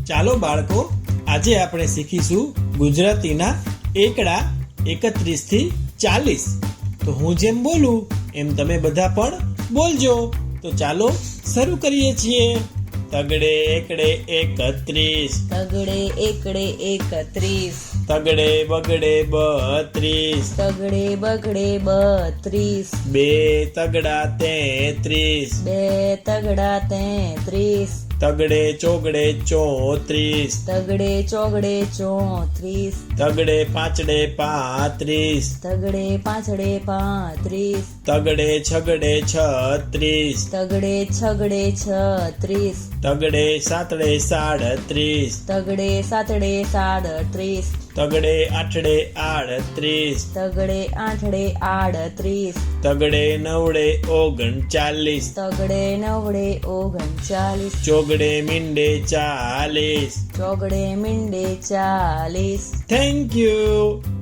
ચાલો બાળકો, આજે આપણે શીખીશું ગુજરાતીના એકડા 31 થી 40. તો હું જેમ બોલું એમ તમે બધા પણ બોલજો. તો ચાલો શરૂ કરીએ છીએ. તગડે એકડે 31, તગડે એકડે 31, તગડે બગડે 32, તગડે બગડે 32, બે તગડા 33, બે તગડા 33, તગડે ચોગડે 34, તગડે ચોગડે 34, તગડે પાંચડે 35, તગડે પાંચડે 35, તગડે છગડે 36, તગડે છગડે 36, તગડે સાતડે 37, તગડે સાતડે 37, તગડે આઠડે 38, તગડે આઠડે 38, તગડે નવડે 39, તગડે નવડે 39, ચોગડે મીંડે 40. ચોગડે મીંડે 40. Thank you.